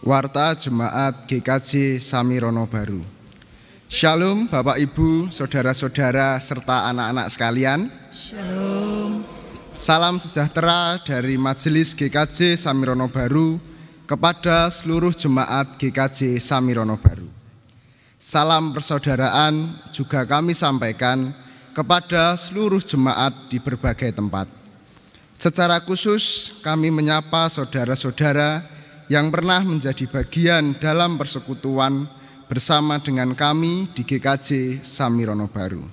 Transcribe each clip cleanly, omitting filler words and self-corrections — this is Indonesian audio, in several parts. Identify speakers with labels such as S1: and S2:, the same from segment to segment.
S1: Warta Jemaat GKJ Samirono Baru. Shalom Bapak Ibu, saudara-saudara serta anak-anak sekalian.
S2: Shalom.
S1: Salam sejahtera dari Majelis GKJ Samirono Baru kepada seluruh jemaat GKJ Samirono Baru. Salam persaudaraan juga kami sampaikan kepada seluruh jemaat di berbagai tempat. Secara khusus kami menyapa saudara-saudara yang pernah menjadi bagian dalam persekutuan bersama dengan kami di GKJ Samirono Baru.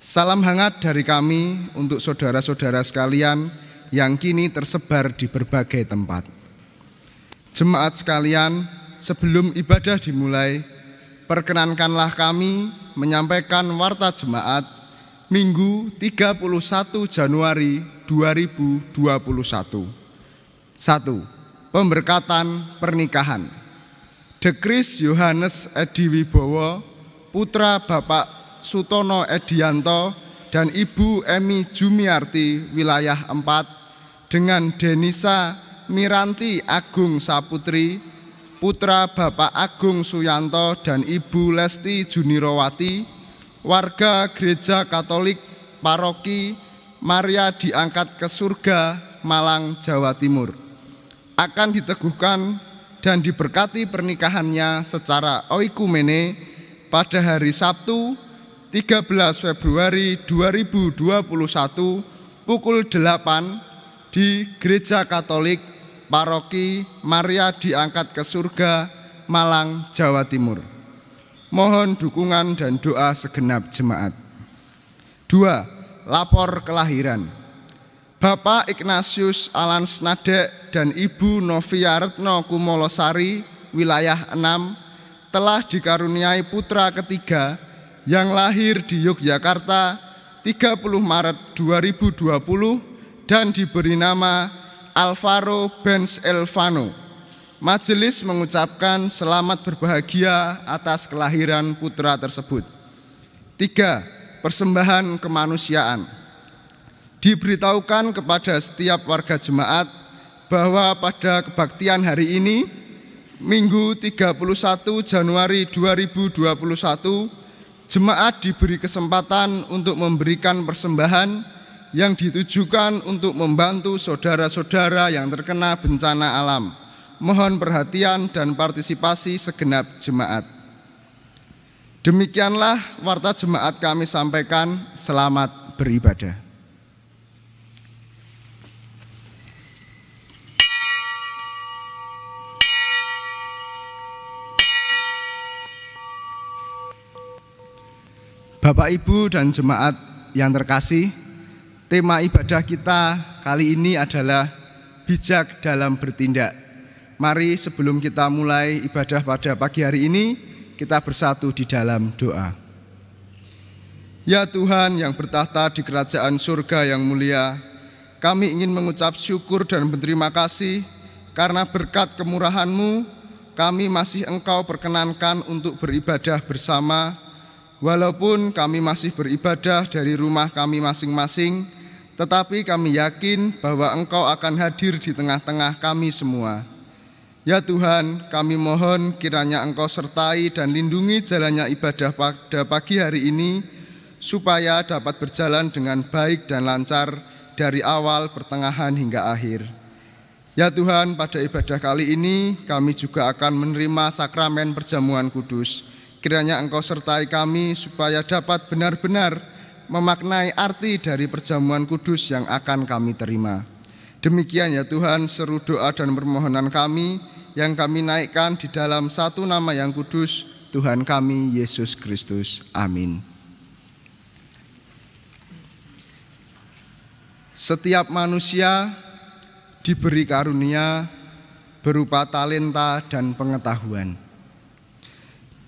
S1: Salam hangat dari kami untuk saudara-saudara sekalian yang kini tersebar di berbagai tempat. Jemaat sekalian, sebelum ibadah dimulai, perkenankanlah kami menyampaikan warta jemaat Minggu 31 Januari 2021. 1. Pemberkatan pernikahan. Dekris Yohanes Edi Wibowo, putra Bapak Sutono Edianto dan Ibu Emi Jumiarti, wilayah 4, dengan Denisa Miranti Agung Saputri, putra Bapak Agung Suyanto dan Ibu Lesti Junirowati, warga Gereja Katolik Paroki Maria Diangkat ke Surga, Malang, Jawa Timur, akan diteguhkan dan diberkati pernikahannya secara oikumene pada hari Sabtu 13 Februari 2021 pukul 8 di Gereja Katolik Paroki Maria Diangkat ke Surga, Malang, Jawa Timur. Mohon dukungan dan doa segenap jemaat. 2. Lapor kelahiran. Bapak Ignatius Alan Snadek dan Ibu Novia Retno Kumolosari, wilayah 6, telah dikaruniai putra ketiga yang lahir di Yogyakarta 30 Maret 2020 dan diberi nama Alvaro Benz Elvano. Majelis mengucapkan selamat berbahagia atas kelahiran putra tersebut. 3. Persembahan kemanusiaan. Diberitahukan kepada setiap warga jemaat bahwa pada kebaktian hari ini, Minggu 31 Januari 2021, jemaat diberi kesempatan untuk memberikan persembahan yang ditujukan untuk membantu saudara-saudara yang terkena bencana alam. Mohon perhatian dan partisipasi segenap jemaat. Demikianlah warta jemaat kami sampaikan. Selamat beribadah. Bapak, Ibu, dan jemaat yang terkasih, tema ibadah kita kali ini adalah bijak dalam bertindak. Mari sebelum kita mulai ibadah pada pagi hari ini, kita bersatu di dalam doa. Ya Tuhan yang bertahta di kerajaan surga yang mulia, kami ingin mengucap syukur dan berterima kasih karena berkat kemurahan-Mu, kami masih Engkau perkenankan untuk beribadah bersama. Walaupun kami masih beribadah dari rumah kami masing-masing, tetapi kami yakin bahwa Engkau akan hadir di tengah-tengah kami semua. Ya Tuhan, kami mohon kiranya Engkau sertai dan lindungi jalannya ibadah pada pagi hari ini, supaya dapat berjalan dengan baik dan lancar dari awal, pertengahan, hingga akhir. Ya Tuhan, pada ibadah kali ini kami juga akan menerima sakramen perjamuan kudus. Kiranya Engkau sertai kami supaya dapat benar-benar memaknai arti dari perjamuan kudus yang akan kami terima. Demikian ya Tuhan, seru doa dan permohonan kami yang kami naikkan di dalam satu nama yang kudus, Tuhan kami Yesus Kristus. Amin. Setiap manusia diberi karunia berupa talenta dan pengetahuan.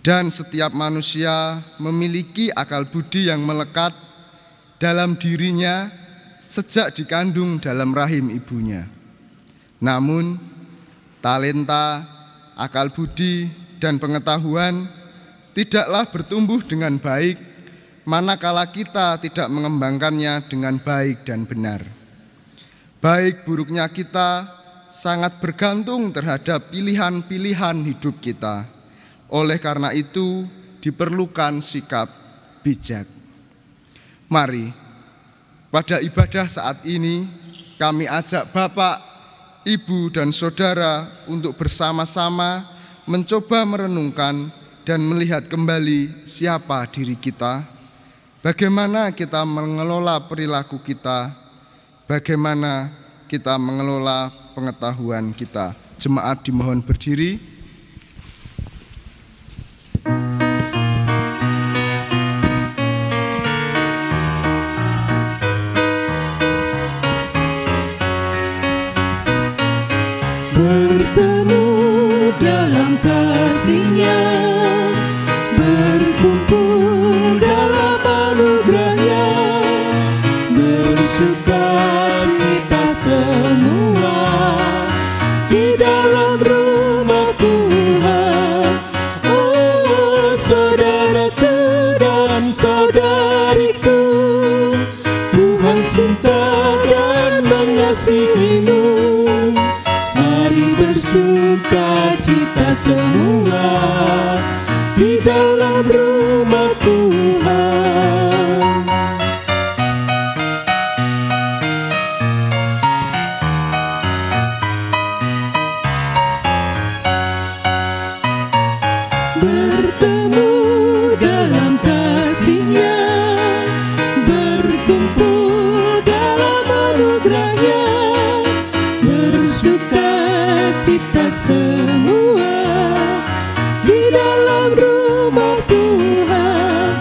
S1: Dan setiap manusia memiliki akal budi yang melekat dalam dirinya sejak dikandung dalam rahim ibunya. Namun, talenta, akal budi, dan pengetahuan tidaklah bertumbuh dengan baik manakala kita tidak mengembangkannya dengan baik dan benar. Baik buruknya kita sangat bergantung terhadap pilihan-pilihan hidup kita. Oleh karena itu, diperlukan sikap bijak. Mari, pada ibadah saat ini, kami ajak Bapak, Ibu, dan Saudara untuk bersama-sama mencoba merenungkan dan melihat kembali siapa diri kita, bagaimana kita mengelola perilaku kita, bagaimana kita mengelola pengetahuan kita. Jemaat dimohon berdiri.
S2: Bertemu dalam kasih-Nya, berkumpul dalam anugerah-Nya, bersuka cita semua di dalam rumah Tuhan. Oh, saudaraku dan saudariku, Tuhan cinta dan mengasihimu. Mari bersuka cita semua di dalam rumah Tuhan. Bertemu dalam kasih-Nya, berkumpul dalam anugerah-Nya, bersuka cita semua di dalam rumah Tuhan.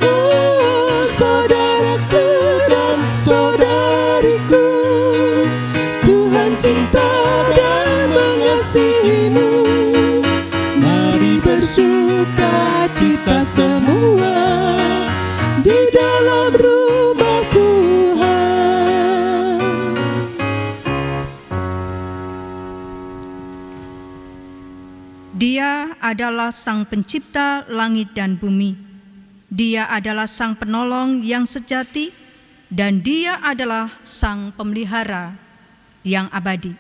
S2: Oh, saudaraku dan saudariku, Tuhan cinta dan mengasihimu. Mari bersuka cita semua di dalam rumah Tuhan.
S3: Dia adalah Sang Pencipta langit dan bumi. Dia adalah Sang Penolong yang sejati, dan Dia adalah Sang Pemelihara yang abadi.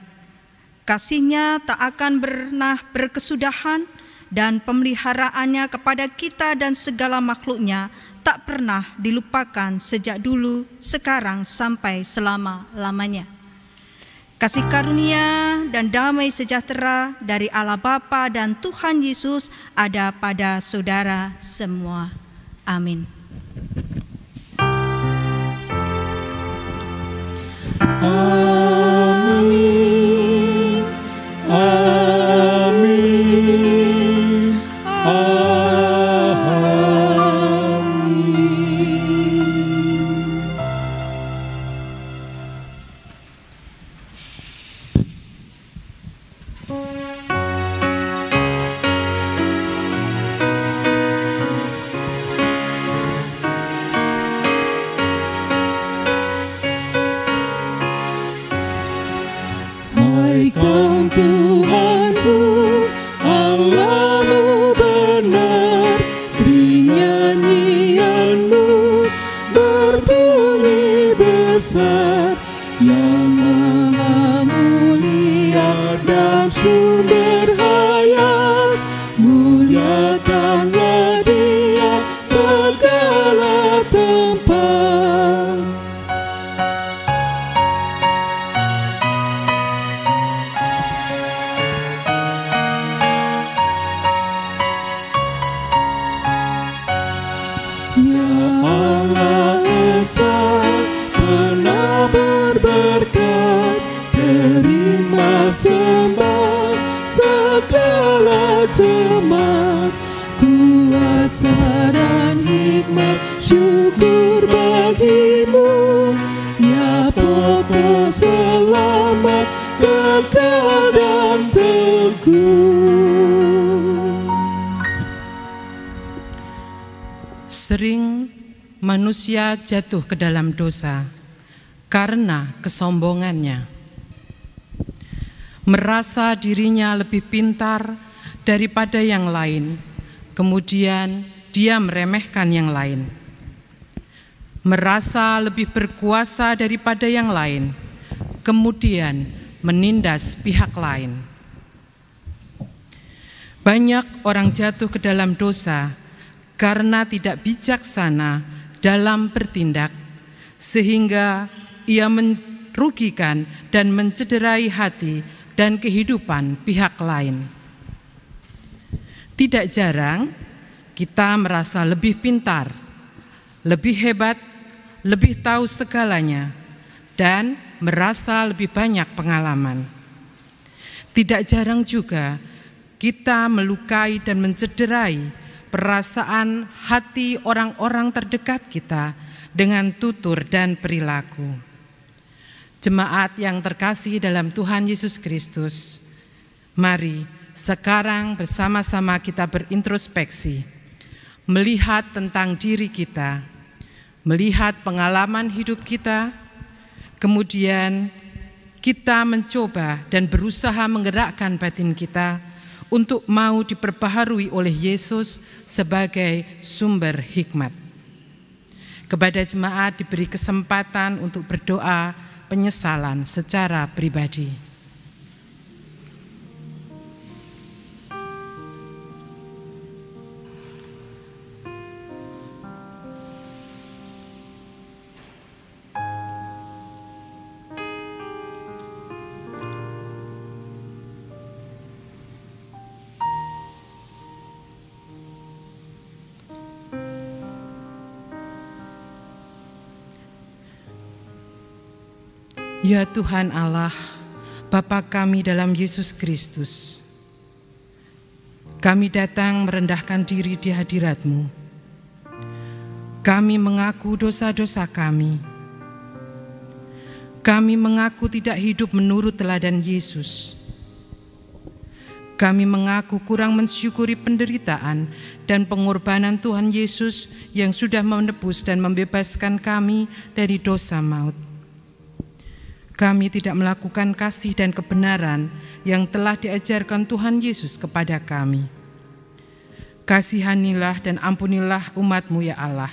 S3: Kasih-Nya tak akan pernah berkesudahan, dan pemeliharaannya kepada kita dan segala makhluk-Nya tak pernah dilupakan sejak dulu, sekarang, sampai selama-lamanya. Kasih karunia dan damai sejahtera dari Allah Bapa dan Tuhan Yesus ada pada saudara semua. Amin.
S2: Amin. Amin. Amin. Hai Kau Tuhanku, Allahmu benar, beri nyanyianmu berbunyi besar, yang maha mulia dan sumber hayat. Muliakanlah Dia segala tempat. Ya Allah Esa, penabur berkat, terima sembah segala jemaat, kuasa dan hikmat syukur bagimu, ya pokok selamat kekal dan teguh.
S4: Sering manusia jatuh ke dalam dosa karena kesombongannya, merasa dirinya lebih pintar daripada yang lain, kemudian dia meremehkan yang lain. Merasa lebih berkuasa daripada yang lain, kemudian menindas pihak lain. Banyak orang jatuh ke dalam dosa karena tidak bijaksana dalam bertindak, sehingga ia merugikan dan mencederai hati dan kehidupan pihak lain. Tidak jarang kita merasa lebih pintar, lebih hebat, lebih tahu segalanya, dan merasa lebih banyak pengalaman. Tidak jarang juga kita melukai dan mencederai perasaan hati orang-orang terdekat kita dengan tutur dan perilaku. Jemaat yang terkasih dalam Tuhan Yesus Kristus, mari sekarang bersama-sama kita berintrospeksi, melihat tentang diri kita, melihat pengalaman hidup kita, kemudian kita mencoba dan berusaha menggerakkan batin kita untuk mau diperbaharui oleh Yesus sebagai sumber hikmat. Kepada jemaat diberi kesempatan untuk berdoa penyesalan secara pribadi. Ya Tuhan Allah, Bapa kami dalam Yesus Kristus, kami datang merendahkan diri di hadirat-Mu. Kami mengaku dosa-dosa kami. Kami mengaku tidak hidup menurut teladan Yesus. Kami mengaku kurang mensyukuri penderitaan dan pengorbanan Tuhan Yesus yang sudah menebus dan membebaskan kami dari dosa maut. Kami tidak melakukan kasih dan kebenaran yang telah diajarkan Tuhan Yesus kepada kami. Kasihanilah dan ampunilah umat-Mu ya Allah.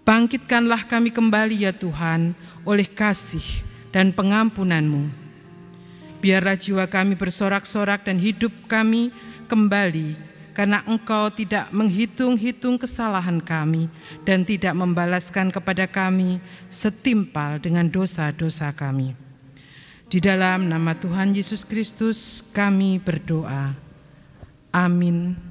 S4: Bangkitkanlah kami kembali ya Tuhan oleh kasih dan pengampunan-Mu. Biarlah jiwa kami bersorak-sorak dan hidup kami kembali, karena Engkau tidak menghitung-hitung kesalahan kami dan tidak membalaskan kepada kami setimpal dengan dosa-dosa kami. Di dalam nama Tuhan Yesus Kristus kami berdoa. Amin.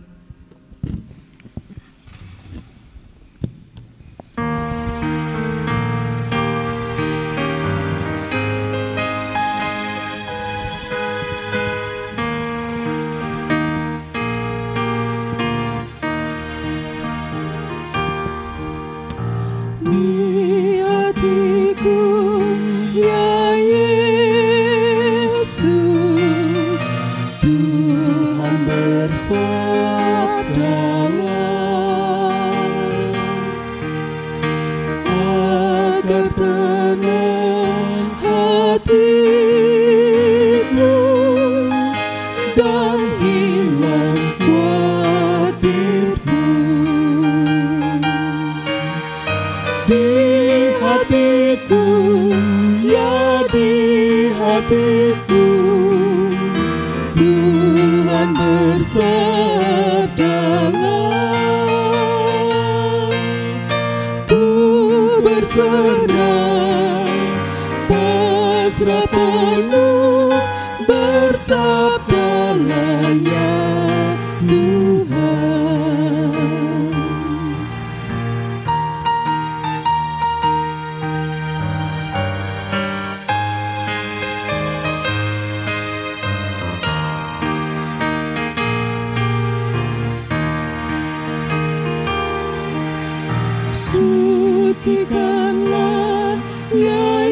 S2: Sucikanlah ya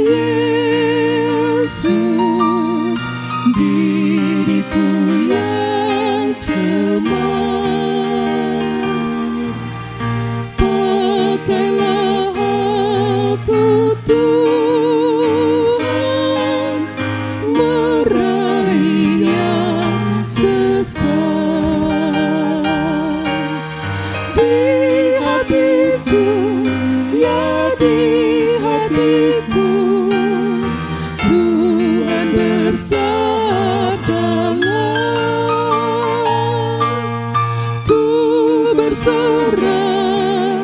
S2: Yesus diriku yang cemar. Pakailah aku Tuhan, meraih yang sesat. Di hatiku Tuhan bersabdalah, ku berserah,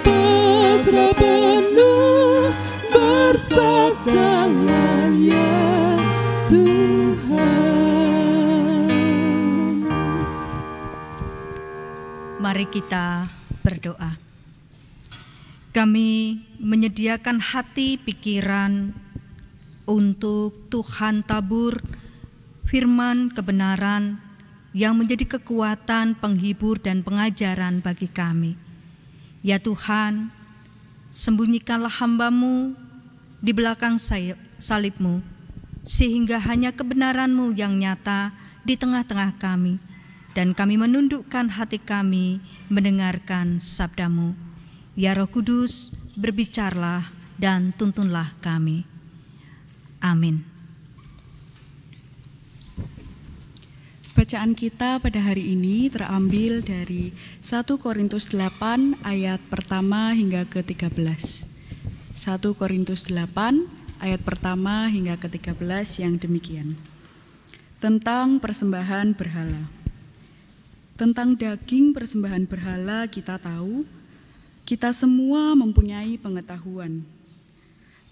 S2: pasrah penuh, bersabdalah ya Tuhan.
S3: Mari kita berdoa. Kami menyediakan hati pikiran untuk Tuhan tabur firman kebenaran yang menjadi kekuatan, penghibur, dan pengajaran bagi kami. Ya Tuhan, sembunyikanlah hamba-Mu di belakang salib-Mu, sehingga hanya kebenaran-Mu yang nyata di tengah-tengah kami, dan kami menundukkan hati kami mendengarkan sabda-Mu. Ya Roh Kudus, berbicaralah dan tuntunlah kami. Amin.
S5: Bacaan kita pada hari ini terambil dari 1 Korintus 8 ayat pertama hingga ke-13. 1 Korintus 8 ayat pertama hingga ke-13 yang demikian. Tentang persembahan berhala. Tentang daging persembahan berhala kita tahu, kita semua mempunyai pengetahuan.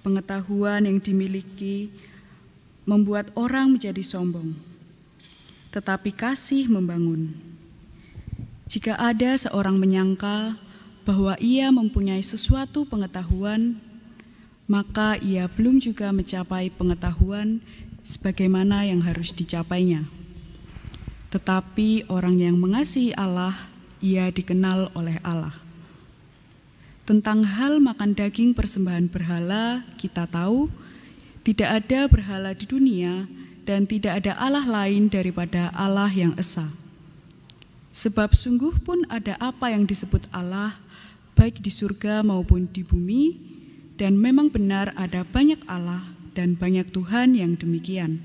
S5: Pengetahuan yang dimiliki membuat orang menjadi sombong, tetapi kasih membangun. Jika ada seorang menyangka bahwa ia mempunyai sesuatu pengetahuan, maka ia belum juga mencapai pengetahuan sebagaimana yang harus dicapainya. Tetapi orang yang mengasihi Allah, ia dikenal oleh Allah. Tentang hal makan daging persembahan berhala, kita tahu tidak ada berhala di dunia dan tidak ada Allah lain daripada Allah yang esa. Sebab sungguh pun ada apa yang disebut Allah, baik di surga maupun di bumi, dan memang benar ada banyak Allah dan banyak Tuhan yang demikian.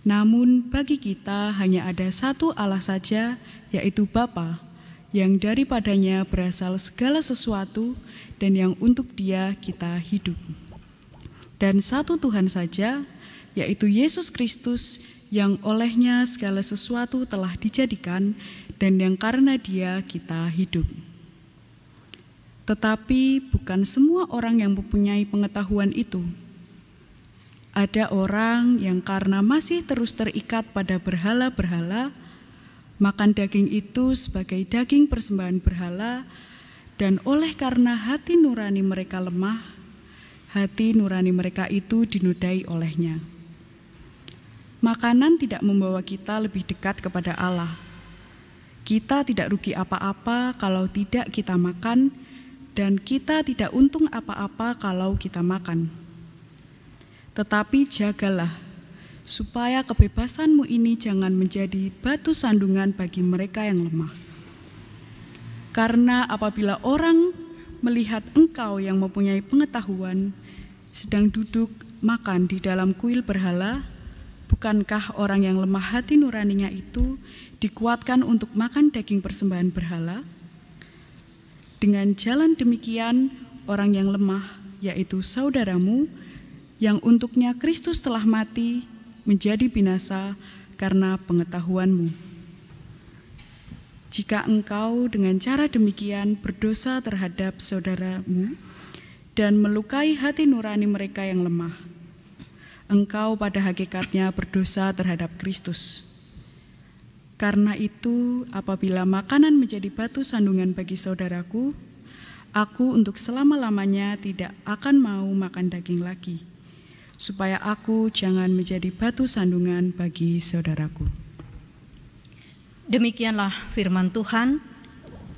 S5: Namun bagi kita hanya ada satu Allah saja, yaitu Bapa, yang daripadanya berasal segala sesuatu dan yang untuk Dia kita hidup. Dan satu Tuhan saja, yaitu Yesus Kristus, yang olehnya segala sesuatu telah dijadikan dan yang karena Dia kita hidup. Tetapi bukan semua orang yang mempunyai pengetahuan itu. Ada orang yang karena masih terus terikat pada berhala-berhala, makan daging itu sebagai daging persembahan berhala, dan oleh karena hati nurani mereka lemah, hati nurani mereka itu dinodai olehnya. Makanan tidak membawa kita lebih dekat kepada Allah. Kita tidak rugi apa-apa kalau tidak kita makan, dan kita tidak untung apa-apa kalau kita makan. Tetapi jagalah, supaya kebebasanmu ini jangan menjadi batu sandungan bagi mereka yang lemah. Karena apabila orang melihat engkau yang mempunyai pengetahuan sedang duduk makan di dalam kuil berhala, bukankah orang yang lemah hati nuraninya itu dikuatkan untuk makan daging persembahan berhala? Dengan jalan demikian, orang yang lemah, yaitu saudaramu, yang untuknya Kristus telah mati, menjadi binasa karena pengetahuanmu. Jika engkau dengan cara demikian berdosa terhadap saudaramu dan melukai hati nurani mereka yang lemah, engkau pada hakikatnya berdosa terhadap Kristus. Karena itu, apabila makanan menjadi batu sandungan bagi saudaraku, aku untuk selama-lamanya tidak akan mau makan daging lagi, supaya aku jangan menjadi batu sandungan bagi saudaraku.
S3: Demikianlah firman Tuhan.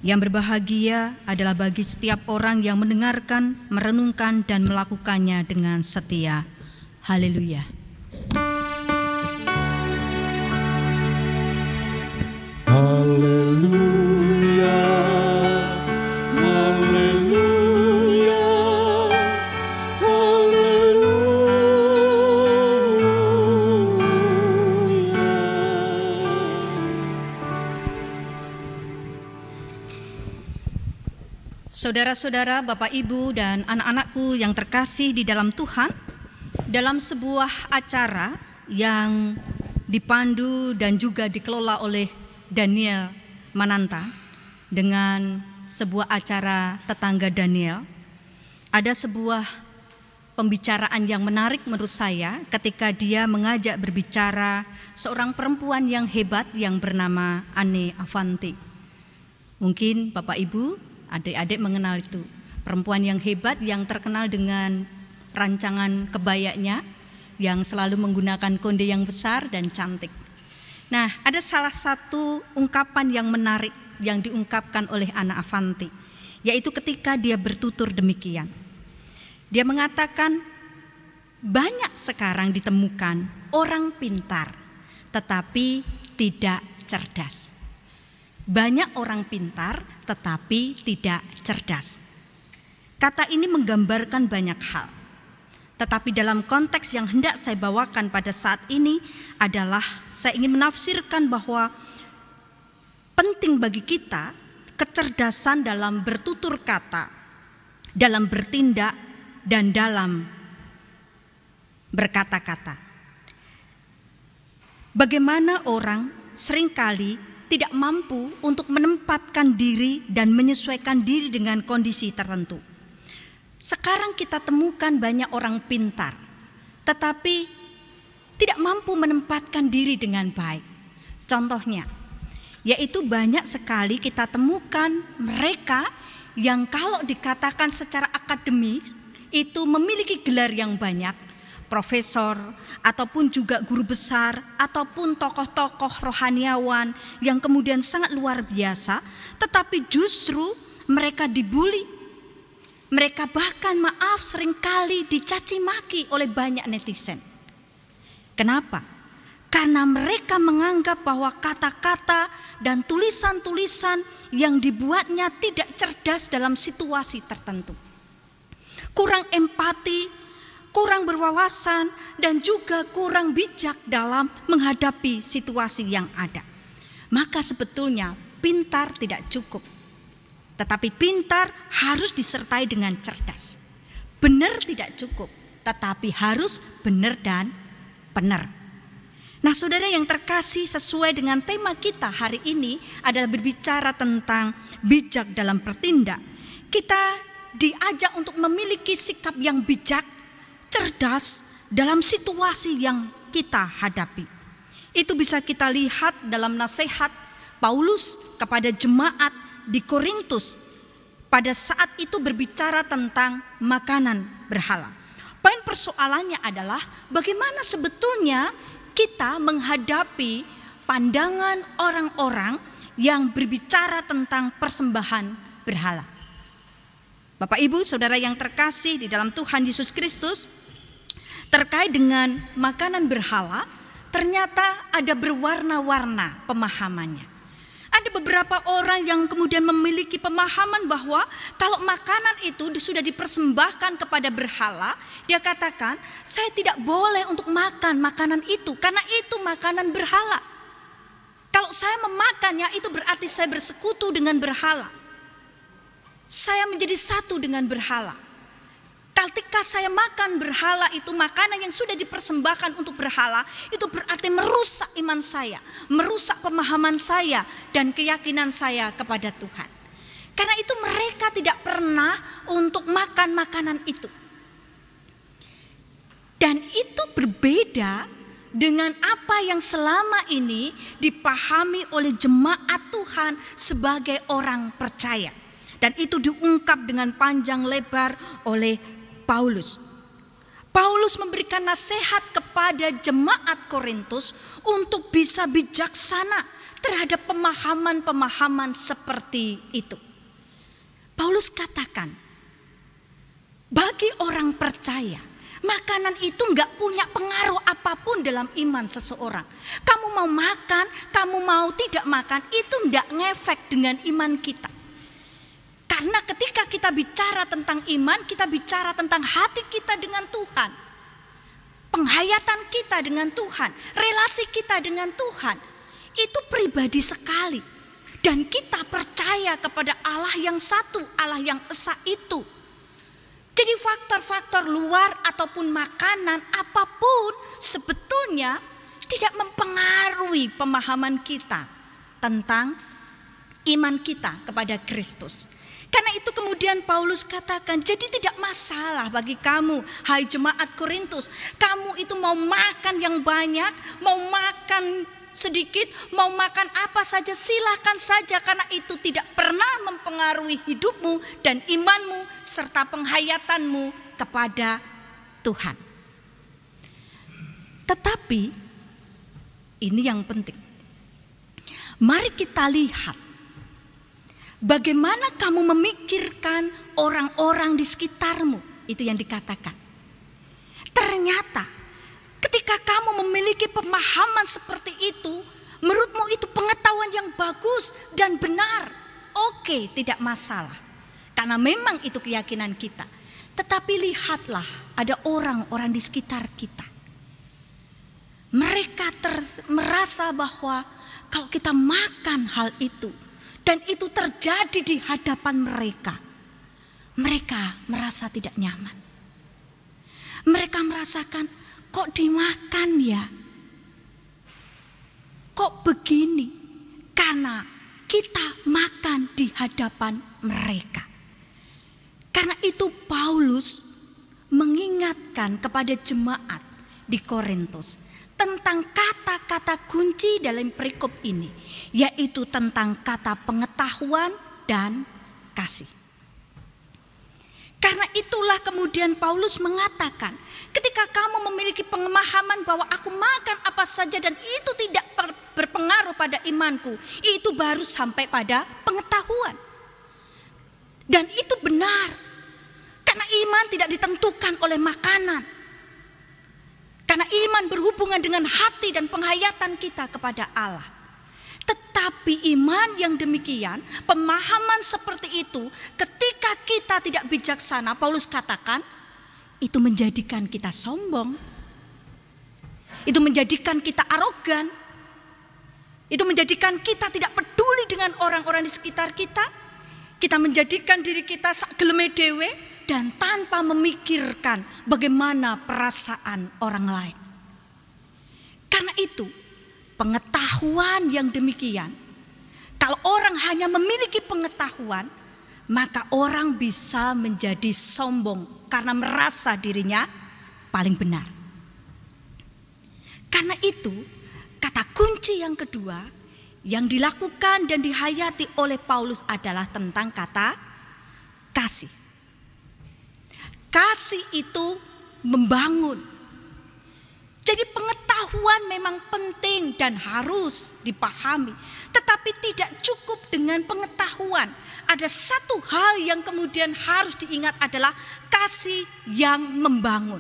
S3: Yang berbahagia adalah bagi setiap orang yang mendengarkan, merenungkan, dan melakukannya dengan setia. Haleluya.
S2: Haleluya, haleluya,
S3: Saudara-saudara, Bapak, Ibu, dan anak-anakku yang terkasih di dalam Tuhan, dalam sebuah acara yang dipandu dan juga dikelola oleh Daniel Mananta dengan sebuah acara Tetangga Daniel. Ada sebuah pembicaraan yang menarik menurut saya ketika dia mengajak berbicara seorang perempuan yang hebat yang bernama Anne Avanti. Mungkin Bapak Ibu, adik-adik mengenal itu. Perempuan yang hebat yang terkenal dengan rancangan kebayanya yang selalu menggunakan konde yang besar dan cantik. Nah, ada salah satu ungkapan yang menarik yang diungkapkan oleh Anne Avanti, yaitu ketika dia bertutur demikian. Dia mengatakan, banyak sekarang ditemukan orang pintar tetapi tidak cerdas. Banyak orang pintar tetapi tidak cerdas. Kata ini menggambarkan banyak hal. Tetapi dalam konteks yang hendak saya bawakan pada saat ini adalah saya ingin menafsirkan bahwa penting bagi kita kecerdasan dalam bertutur kata, dalam bertindak, dan dalam berkata-kata. Bagaimana orang seringkali tidak mampu untuk menempatkan diri dan menyesuaikan diri dengan kondisi tertentu. Sekarang kita temukan banyak orang pintar, tetapi tidak mampu menempatkan diri dengan baik. Contohnya, yaitu banyak sekali kita temukan mereka yang kalau dikatakan secara akademis itu memiliki gelar yang banyak, profesor ataupun juga guru besar ataupun tokoh-tokoh rohaniawan yang kemudian sangat luar biasa, tetapi justru mereka dibully. Mereka bahkan seringkali dicaci maki oleh banyak netizen. Kenapa? Karena mereka menganggap bahwa kata-kata dan tulisan-tulisan yang dibuatnya tidak cerdas dalam situasi tertentu. Kurang empati, kurang berwawasan, dan juga kurang bijak dalam menghadapi situasi yang ada. Maka sebetulnya pintar tidak cukup, tetapi pintar harus disertai dengan cerdas. Benar tidak cukup, tetapi harus benar dan benar. Nah, saudara yang terkasih, sesuai dengan tema kita hari ini adalah berbicara tentang bijak dalam bertindak. Kita diajak untuk memiliki sikap yang bijak, cerdas dalam situasi yang kita hadapi. Itu bisa kita lihat dalam nasihat Paulus kepada jemaat di Korintus pada saat itu berbicara tentang makanan berhala. Poin persoalannya adalah bagaimana sebetulnya kita menghadapi pandangan orang-orang yang berbicara tentang persembahan berhala. Bapak Ibu, saudara yang terkasih di dalam Tuhan Yesus Kristus, terkait dengan makanan berhala, ternyata ada berwarna-warna pemahamannya. Ada beberapa orang yang kemudian memiliki pemahaman bahwa kalau makanan itu sudah dipersembahkan kepada berhala, dia katakan, saya tidak boleh untuk makan makanan itu karena itu makanan berhala. Kalau saya memakannya itu berarti saya bersekutu dengan berhala. Saya menjadi satu dengan berhala. Ketika saya makan berhala itu, makanan yang sudah dipersembahkan untuk berhala, itu berarti merusak iman saya, merusak pemahaman saya dan keyakinan saya kepada Tuhan. Karena itu mereka tidak pernah untuk makan makanan itu. Dan itu berbeda dengan apa yang selama ini dipahami oleh jemaat Tuhan sebagai orang percaya. Dan itu diungkap dengan panjang lebar oleh Paulus. Paulus memberikan nasihat kepada jemaat Korintus untuk bisa bijaksana terhadap pemahaman-pemahaman seperti itu. Paulus katakan, bagi orang percaya, makanan itu enggak punya pengaruh apapun dalam iman seseorang. Kamu mau makan, kamu mau tidak makan, itu enggak ngefek dengan iman kita. Karena ketika kita bicara tentang iman, kita bicara tentang hati kita dengan Tuhan. Penghayatan kita dengan Tuhan, relasi kita dengan Tuhan. Itu pribadi sekali. Dan kita percaya kepada Allah yang satu, Allah yang esa itu. Jadi faktor-faktor luar atau ataupun makanan apapun sebetulnya tidak mempengaruhi pemahaman kita tentang iman kita kepada Kristus. Karena itu kemudian Paulus katakan, jadi tidak masalah bagi kamu, hai jemaat Korintus. Kamu itu mau makan yang banyak, mau makan sedikit, mau makan apa saja, silakan saja. Karena itu tidak pernah mempengaruhi hidupmu dan imanmu serta penghayatanmu kepada Tuhan. Tetapi ini yang penting. Mari kita lihat bagaimana kamu memikirkan orang-orang di sekitarmu. Itu yang dikatakan. Ternyata ketika kamu memiliki pemahaman seperti itu, menurutmu itu pengetahuan yang bagus dan benar. Oke, tidak masalah. Karena memang itu keyakinan kita. Tetapi lihatlah, ada orang-orang di sekitar kita. Mereka merasa bahwa kalau kita makan hal itu, dan itu terjadi di hadapan mereka, mereka merasa tidak nyaman. Mereka merasakan, kok dimakan ya? Kok begini? Karena kita makan di hadapan mereka. Karena itu Paulus mengingatkan kepada jemaat di Korintus tentang kata-kata kunci dalam perikop ini, yaitu tentang kata pengetahuan dan kasih. Karena itulah kemudian Paulus mengatakan, ketika kamu memiliki pemahaman bahwa aku makan apa saja dan itu tidak berpengaruh pada imanku, itu baru sampai pada pengetahuan. Dan itu benar, karena iman tidak ditentukan oleh makanan. Karena iman berhubungan dengan hati dan penghayatan kita kepada Allah. Tetapi iman yang demikian, pemahaman seperti itu, ketika kita tidak bijaksana, Paulus katakan, itu menjadikan kita sombong. Itu menjadikan kita arogan. Itu menjadikan kita tidak peduli dengan orang-orang di sekitar kita. Kita menjadikan diri kita sak geleme dewe, dan tanpa memikirkan bagaimana perasaan orang lain. Karena itu, pengetahuan yang demikian, kalau orang hanya memiliki pengetahuan, maka orang bisa menjadi sombong karena merasa dirinya paling benar. Karena itu, kata kunci yang kedua yang dilakukan dan dihayati oleh Paulus adalah tentang kata kasih. Kasih itu membangun. Jadi pengetahuan memang penting dan harus dipahami. Tetapi tidak cukup dengan pengetahuan. Ada satu hal yang kemudian harus diingat adalah kasih yang membangun.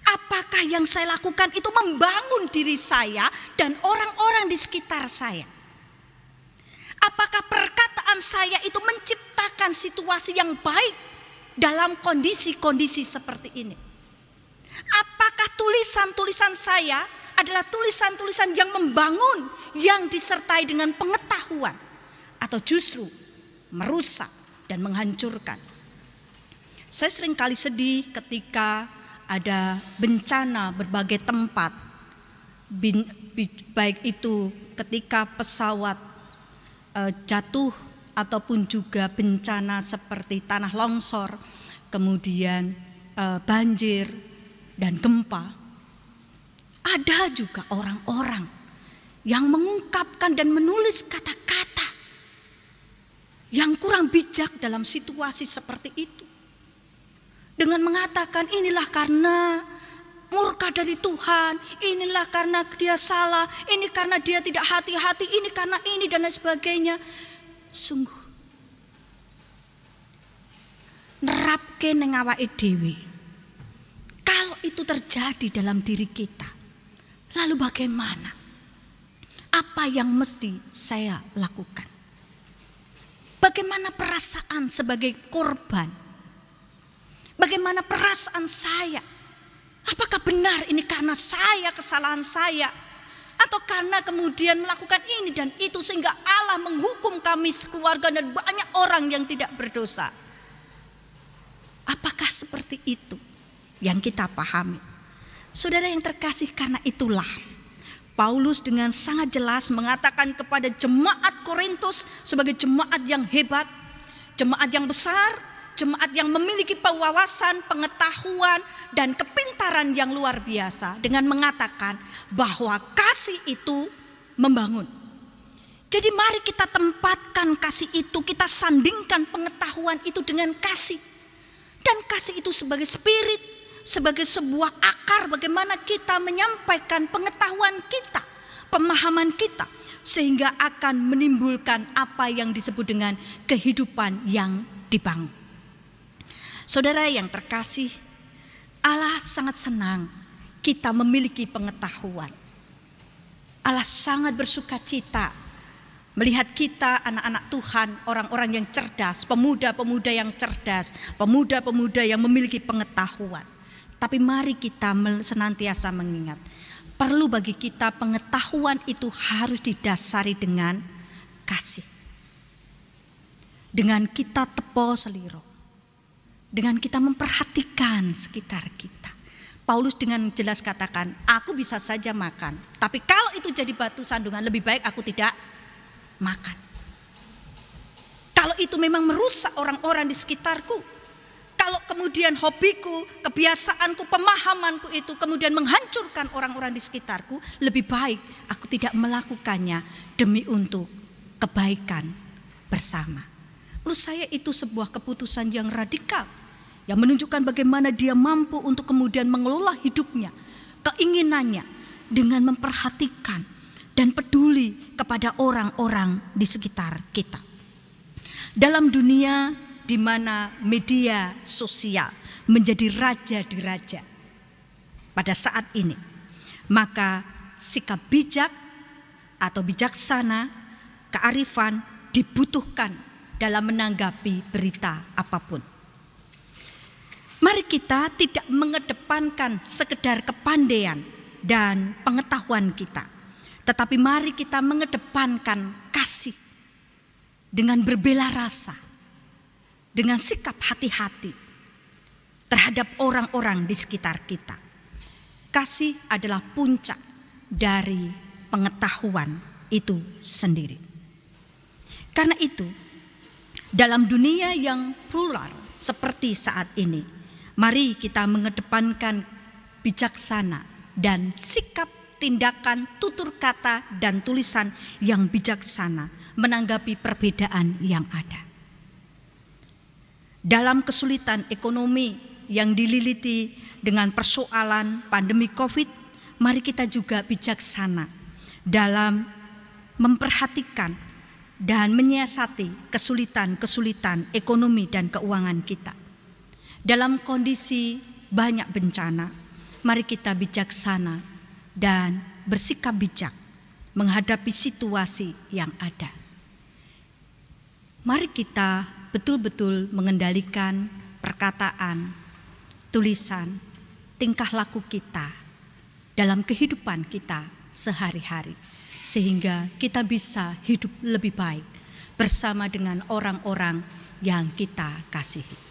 S3: Apakah yang saya lakukan itu membangun diri saya dan orang-orang di sekitar saya? Apakah perkataan saya itu menciptakan situasi yang baik dalam kondisi-kondisi seperti ini? Apakah tulisan-tulisan saya adalah tulisan-tulisan yang membangun, yang disertai dengan pengetahuan, atau justru merusak dan menghancurkan? Saya sering kali sedih ketika ada bencana berbagai tempat, baik itu ketika pesawat jatuh ataupun juga bencana seperti tanah longsor, kemudian banjir dan gempa. Ada juga orang-orang yang mengungkapkan dan menulis kata-kata yang kurang bijak dalam situasi seperti itu. Dengan mengatakan inilah karena murka dari Tuhan, inilah karena dia salah, ini karena dia tidak hati-hati, ini karena ini dan lain sebagainya. Sungguh nerapke ning awake dhewe. Kalau itu terjadi dalam diri kita, lalu bagaimana? Apa yang mesti saya lakukan? Bagaimana perasaan sebagai korban? Bagaimana perasaan saya? Apakah benar ini karena saya, kesalahan saya? Atau karena kemudian melakukan ini dan itu sehingga Allah menghukum kami sekeluarga dan banyak orang yang tidak berdosa? Apakah seperti itu? yang kita pahami. Saudara yang terkasih, karena itulah Paulus dengan sangat jelas mengatakan kepada jemaat Korintus sebagai jemaat yang hebat, jemaat yang besar, jemaat yang memiliki wawasan, pengetahuan, dan kepintaran yang luar biasa, dengan mengatakan bahwa kasih itu membangun. Jadi mari kita tempatkan kasih itu, kita sandingkan pengetahuan itu dengan kasih. Dan kasih itu sebagai spirit, sebagai sebuah akar bagaimana kita menyampaikan pengetahuan kita, pemahaman kita, sehingga akan menimbulkan apa yang disebut dengan kehidupan yang dibangun. Saudara yang terkasih, Allah sangat senang kita memiliki pengetahuan. Allah sangat bersuka cita melihat kita anak-anak Tuhan, orang-orang yang cerdas, pemuda-pemuda yang cerdas, pemuda-pemuda yang memiliki pengetahuan. Tapi mari kita senantiasa mengingat, perlu bagi kita pengetahuan itu harus didasari dengan kasih. Dengan kita tepo seliro, dengan kita memperhatikan sekitar kita. Paulus dengan jelas katakan, aku bisa saja makan, tapi kalau itu jadi batu sandungan, lebih baik aku tidak makan. Kalau itu memang merusak orang-orang di sekitarku, kalau kemudian hobiku, kebiasaanku, pemahamanku itu kemudian menghancurkan orang-orang di sekitarku, lebih baik aku tidak melakukannya demi untuk kebaikan bersama. Menurut saya itu sebuah keputusan yang radikal, yang menunjukkan bagaimana dia mampu untuk kemudian mengelola hidupnya, keinginannya, dengan memperhatikan dan peduli kepada orang-orang di sekitar kita. Dalam dunia di mana media sosial menjadi raja di raja pada saat ini, maka sikap bijak atau bijaksana, kearifan dibutuhkan dalam menanggapi berita apapun. Mari kita tidak mengedepankan sekedar kepandaian dan pengetahuan kita, tetapi mari kita mengedepankan kasih dengan berbela rasa, dengan sikap hati-hati terhadap orang-orang di sekitar kita. Kasih adalah puncak dari pengetahuan itu sendiri. Karena itu, dalam dunia yang plural seperti saat ini, mari kita mengedepankan bijaksana dan sikap, tindakan, tutur kata, dan tulisan yang bijaksana menanggapi perbedaan yang ada. Dalam kesulitan ekonomi yang dililiti dengan persoalan pandemi COVID, mari kita juga bijaksana dalam memperhatikan dan menyiasati kesulitan-kesulitan ekonomi dan keuangan kita. Dalam kondisi banyak bencana, mari kita bijaksana dan bersikap bijak menghadapi situasi yang ada. Mari kita betul-betul mengendalikan perkataan, tulisan, tingkah laku kita dalam kehidupan kita sehari-hari, sehingga kita bisa hidup lebih baik bersama dengan orang-orang yang kita kasihi.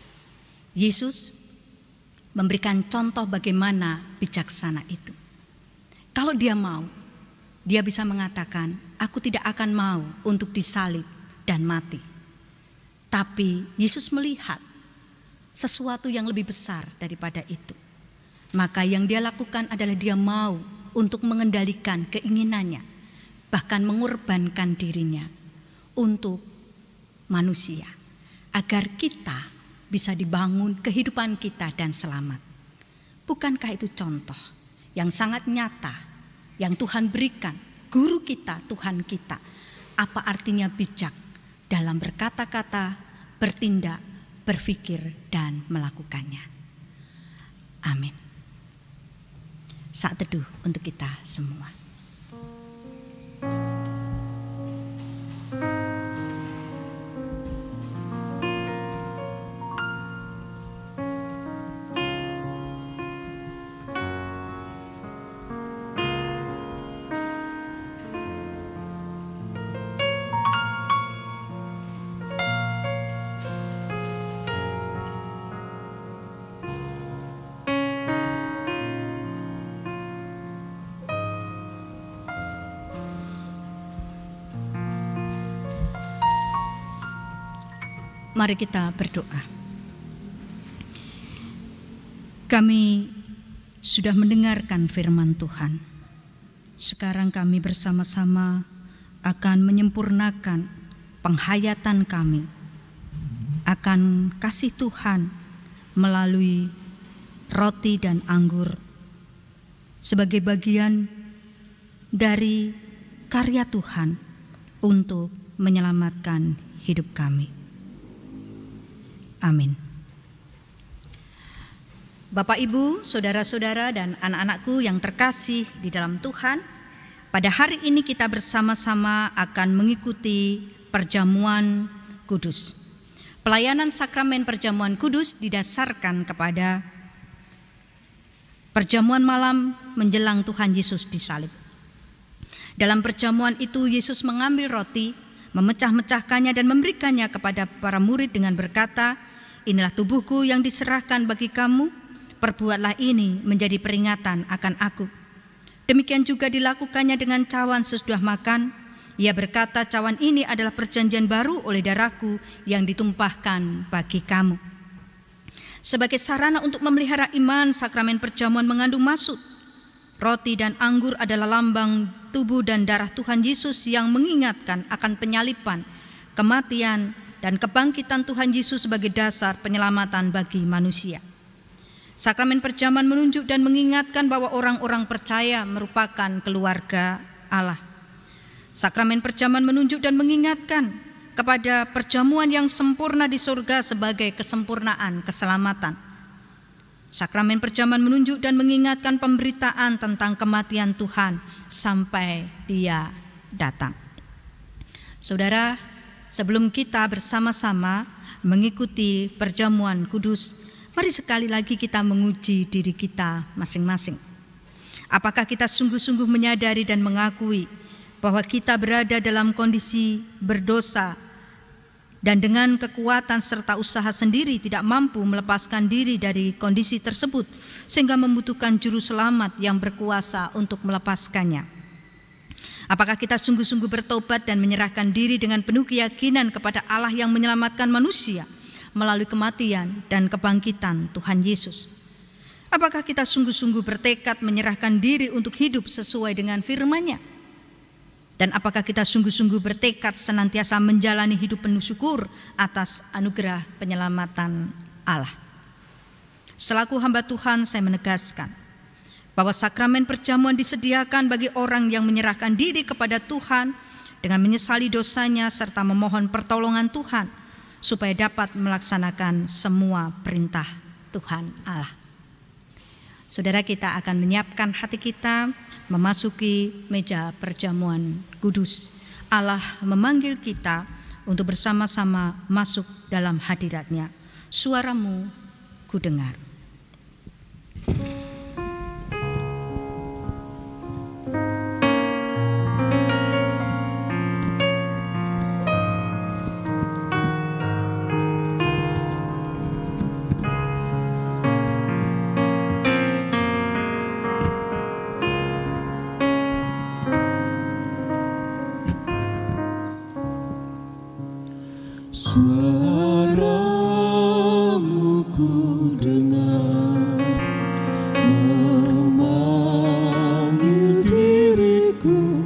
S3: Yesus memberikan contoh bagaimana bijaksana itu. Kalau dia mau, dia bisa mengatakan, aku tidak akan mau untuk disalib dan mati. Tapi Yesus melihat sesuatu yang lebih besar daripada itu. Maka yang dia lakukan adalah dia mau untuk mengendalikan keinginannya, bahkan mengorbankan dirinya untuk manusia, agar kita bisa dibangun kehidupan kita dan selamat. Bukankah itu contoh yang sangat nyata yang Tuhan berikan, guru kita, Tuhan kita, apa artinya bijak dalam berkata-kata, bertindak, berpikir, dan melakukannya. Amin. Saat teduh untuk kita semua. Mari kita berdoa. Kami sudah mendengarkan firman Tuhan. Sekarang kami bersama-sama akan menyempurnakan penghayatan kami akan kasih Tuhan melalui roti dan anggur sebagai bagian dari karya Tuhan untuk menyelamatkan hidup kami. Amin. Bapak, Ibu, saudara-saudara dan anak-anakku yang terkasih di dalam Tuhan, pada hari ini kita bersama-sama akan mengikuti perjamuan kudus. Pelayanan sakramen perjamuan kudus didasarkan kepada perjamuan malam menjelang Tuhan Yesus disalib. Dalam perjamuan itu Yesus mengambil roti, memecah-mecahkannya dan memberikannya kepada para murid dengan berkata, "Inilah tubuhku yang diserahkan bagi kamu, perbuatlah ini menjadi peringatan akan aku." Demikian juga dilakukannya dengan cawan sesudah makan. Ia berkata, "Cawan ini adalah perjanjian baru oleh darahku yang ditumpahkan bagi kamu." Sebagai sarana untuk memelihara iman, sakramen perjamuan mengandung maksud. Roti dan anggur adalah lambang tubuh dan darah Tuhan Yesus yang mengingatkan akan penyaliban, kematian, dan kebangkitan Tuhan Yesus sebagai dasar penyelamatan bagi manusia. Sakramen perjamuan menunjuk dan mengingatkan bahwa orang-orang percaya merupakan keluarga Allah. Sakramen perjamuan menunjuk dan mengingatkan kepada perjamuan yang sempurna di surga sebagai kesempurnaan keselamatan. Sakramen perjamuan menunjuk dan mengingatkan pemberitaan tentang kematian Tuhan sampai Dia datang. Saudara, sebelum kita bersama-sama mengikuti perjamuan kudus, mari sekali lagi kita menguji diri kita masing-masing. Apakah kita sungguh-sungguh menyadari dan mengakui bahwa kita berada dalam kondisi berdosa dan dengan kekuatan serta usaha sendiri tidak mampu melepaskan diri dari kondisi tersebut sehingga membutuhkan juru selamat yang berkuasa untuk melepaskannya? Apakah kita sungguh-sungguh bertobat dan menyerahkan diri dengan penuh keyakinan kepada Allah yang menyelamatkan manusia melalui kematian dan kebangkitan Tuhan Yesus? Apakah kita sungguh-sungguh bertekad menyerahkan diri untuk hidup sesuai dengan firman-Nya? Dan apakah kita sungguh-sungguh bertekad senantiasa menjalani hidup penuh syukur atas anugerah penyelamatan Allah? Selaku hamba Tuhan, saya menegaskan bahwa sakramen perjamuan disediakan bagi orang yang menyerahkan diri kepada Tuhan dengan menyesali dosanya serta memohon pertolongan Tuhan supaya dapat melaksanakan semua perintah Tuhan Allah. Saudara, kita akan menyiapkan hati kita memasuki meja perjamuan kudus. Allah memanggil kita untuk bersama-sama masuk dalam hadirat-Nya. Suaramu kudengar.
S2: Suaramu ku dengar memanggil diriku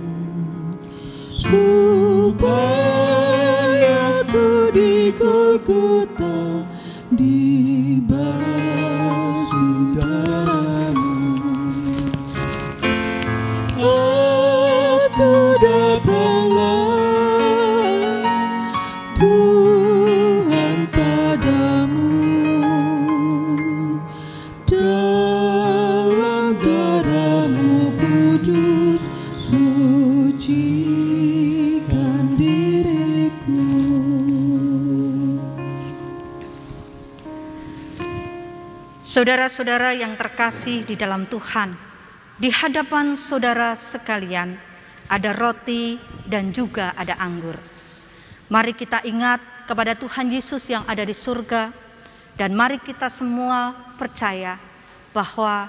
S2: supaya ku di Golgota dibasuh darah-Mu. Aku datanglah Tuhan padamu, dalam darah-Mu kudus sucikan diriku.
S3: Saudara-saudara yang terkasih di dalam Tuhan, di hadapan saudara sekalian ada roti dan juga ada anggur. Mari kita ingat kepada Tuhan Yesus yang ada di surga, dan mari kita semua percaya bahwa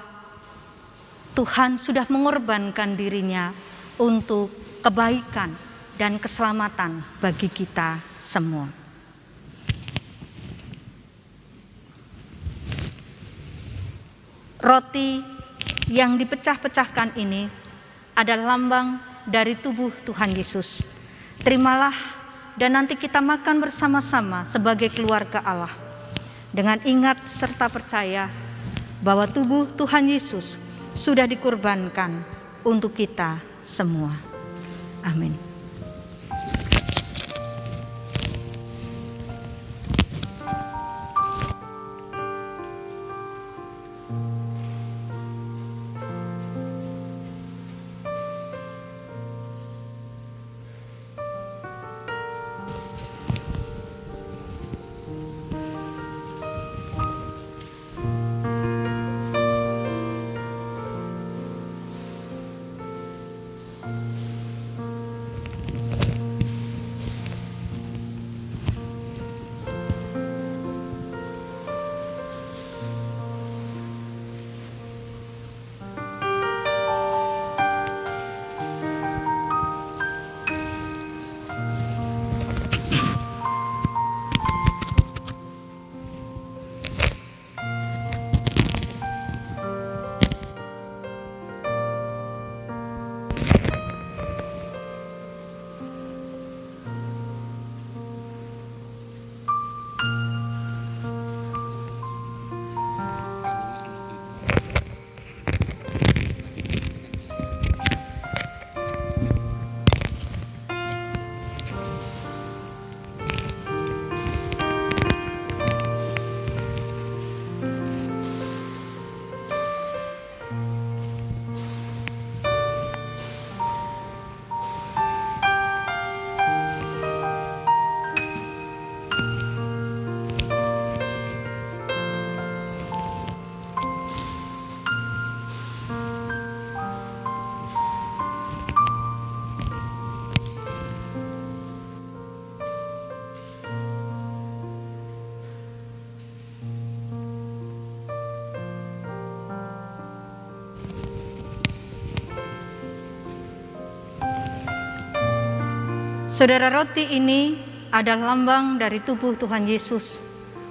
S3: Tuhan sudah mengorbankan dirinya untuk kebaikan dan keselamatan bagi kita semua. Roti yang dipecah-pecahkan ini adalah lambang dari tubuh Tuhan Yesus. Terimalah dan nanti kita makan bersama-sama sebagai keluarga Allah, dengan ingat serta percaya bahwa tubuh Tuhan Yesus sudah dikorbankan untuk kita semua. Amin. Saudara, roti ini adalah lambang dari tubuh Tuhan Yesus.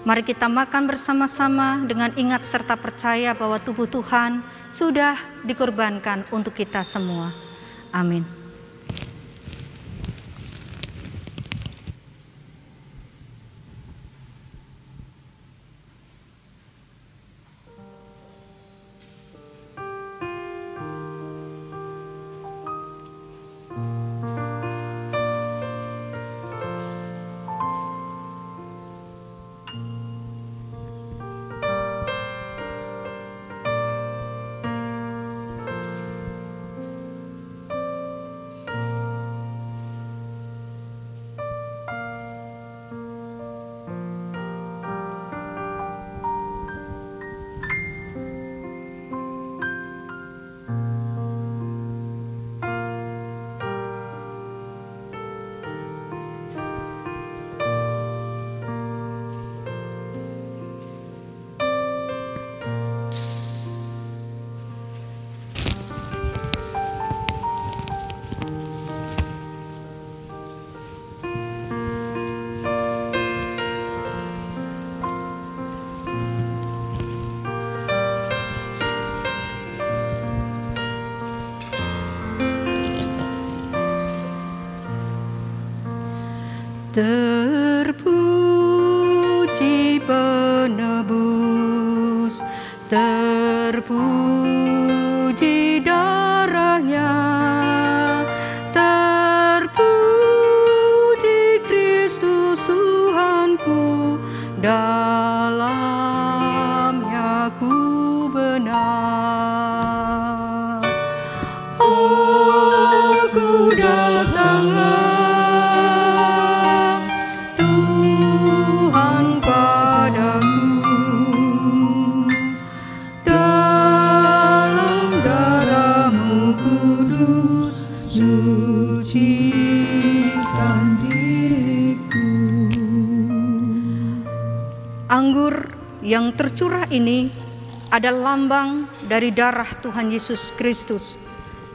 S3: Mari kita makan bersama-sama dengan ingat serta percaya bahwa tubuh Tuhan sudah dikorbankan untuk kita semua. Amin. Terpuji penebus, terpuji darahnya, terpuji Kristus Tuhanku, dalamnya ku benar. Aku datanglah yang tercurah ini adalah lambang dari darah Tuhan Yesus Kristus.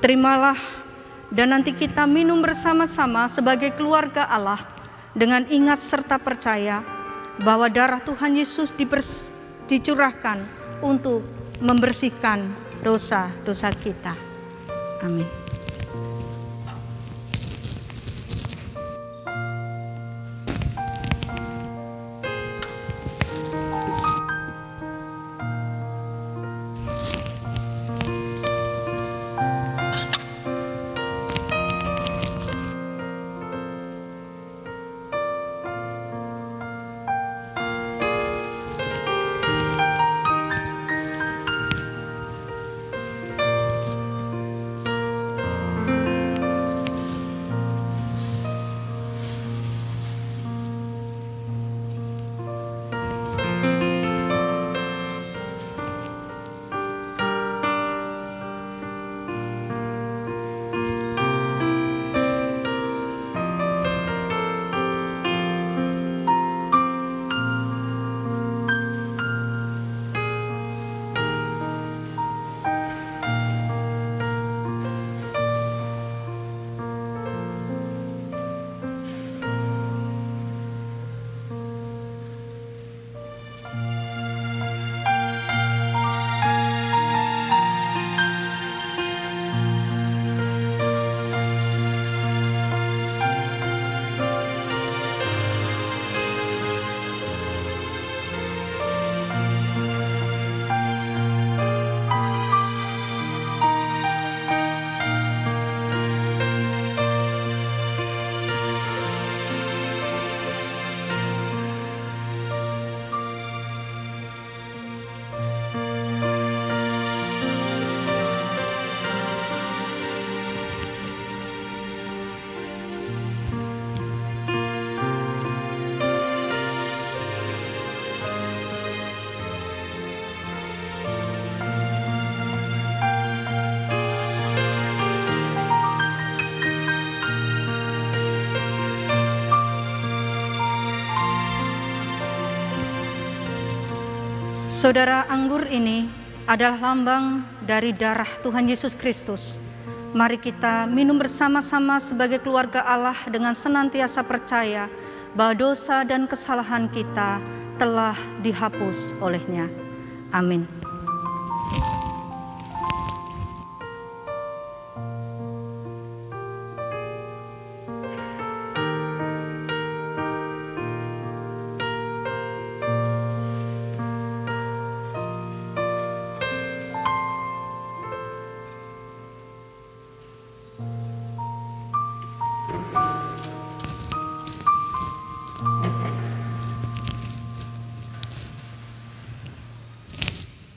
S3: Terimalah dan nanti kita minum bersama-sama sebagai keluarga Allah dengan ingat serta percaya bahwa darah Tuhan Yesus dicurahkan untuk membersihkan dosa-dosa kita. Amin. Saudara, anggur ini adalah lambang dari darah Tuhan Yesus Kristus. Mari kita minum bersama-sama sebagai keluarga Allah dengan senantiasa percaya bahwa dosa dan kesalahan kita telah dihapus olehnya. Amin.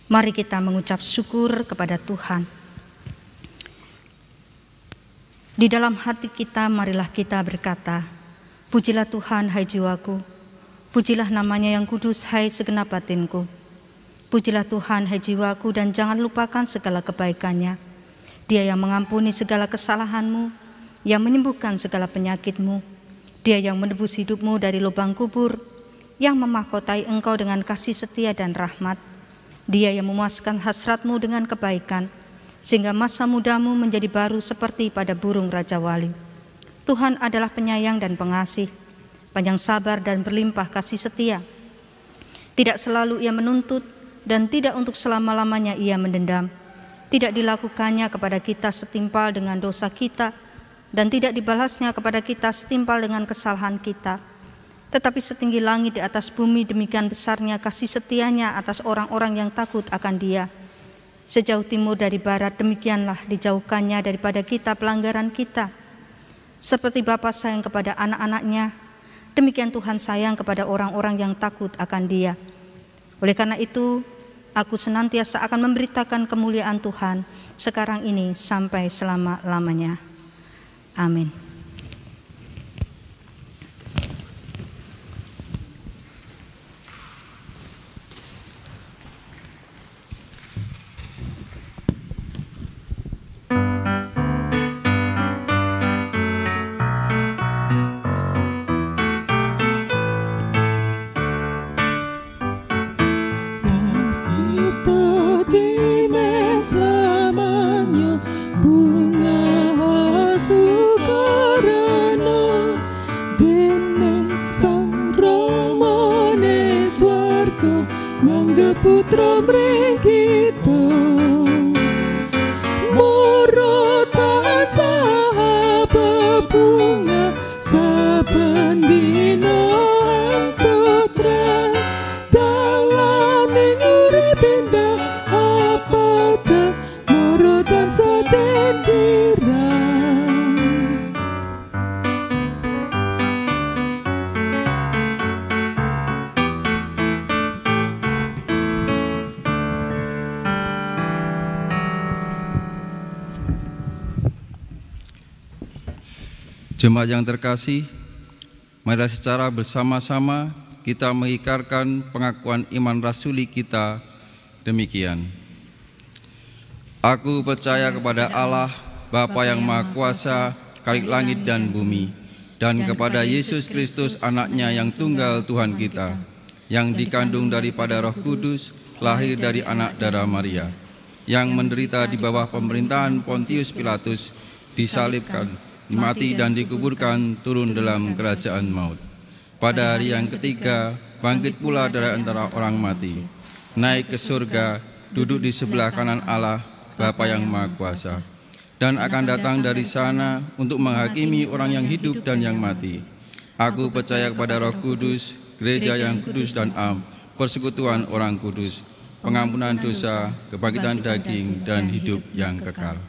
S3: Mari kita mengucap syukur kepada Tuhan. Di dalam hati kita marilah kita berkata, pujilah Tuhan hai jiwaku, pujilah namanya yang kudus hai segenap batinku. Pujilah Tuhan hai jiwaku dan jangan lupakan segala kebaikannya. Dia yang mengampuni segala kesalahanmu, yang menyembuhkan segala penyakitmu. Dia yang menebus hidupmu dari lubang kubur, yang memahkotai engkau dengan kasih setia dan rahmat. Dia yang memuaskan hasratmu dengan kebaikan, sehingga masa mudamu menjadi baru seperti pada burung Raja Wali. Tuhan adalah penyayang dan pengasih, panjang sabar dan berlimpah kasih setia. Tidak selalu ia menuntut, dan tidak untuk selama-lamanya ia mendendam. Tidak dilakukannya kepada kita setimpal dengan dosa kita, dan tidak dibalasnya kepada kita setimpal dengan kesalahan kita. Tetapi setinggi langit di atas bumi, demikian besarnya kasih setianya atas orang-orang yang takut akan Dia. Sejauh timur dari barat, demikianlah dijauhkannya daripada kita pelanggaran kita. Seperti Bapa sayang kepada anak-anaknya, demikian Tuhan sayang kepada orang-orang yang takut akan Dia. Oleh karena itu, aku senantiasa akan memberitakan kemuliaan Tuhan sekarang ini sampai selama-lamanya. Amin.
S2: Selamanya bunga suka putra mring kita moro tansah bebunga saben dina entuk terang dalane urip indah apa dah moro tansah den kirang.
S6: Jemaat yang terkasih, mari secara bersama-sama kita mengikrarkan pengakuan iman rasuli kita demikian. Aku percaya kepada Allah, Bapa yang Maha Kuasa, Khalik langit dan bumi, dan kepada Yesus Kristus anaknya yang tunggal Tuhan kita, yang dikandung daripada Roh Kudus, lahir dari anak darah Maria, yang menderita di bawah pemerintahan Pontius Pilatus, disalibkan, mati dan dikuburkan, turun dalam kerajaan maut. Pada hari yang ketiga, bangkit pula dari antara orang mati, naik ke surga, duduk di sebelah kanan Allah, Bapa yang Maha Kuasa, dan akan datang dari sana untuk menghakimi orang yang hidup dan yang mati. Aku percaya kepada Roh Kudus, gereja yang kudus dan am, persekutuan orang kudus, pengampunan dosa, kebangkitan daging, dan hidup yang kekal.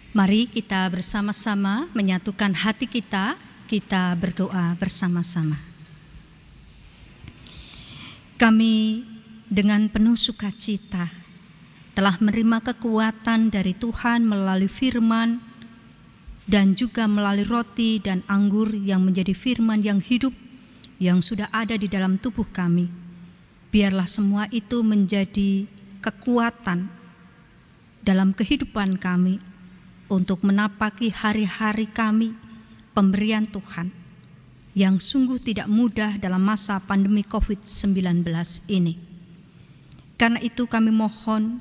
S3: Mari kita bersama-sama menyatukan hati kita berdoa bersama-sama. Kami dengan penuh sukacita telah menerima kekuatan dari Tuhan melalui firman dan juga melalui roti dan anggur yang menjadi firman yang hidup yang sudah ada di dalam tubuh kami. Biarlah semua itu menjadi kekuatan dalam kehidupan kami untuk menapaki hari-hari kami, pemberian Tuhan yang sungguh tidak mudah dalam masa pandemi COVID-19 ini. Karena itu kami mohon,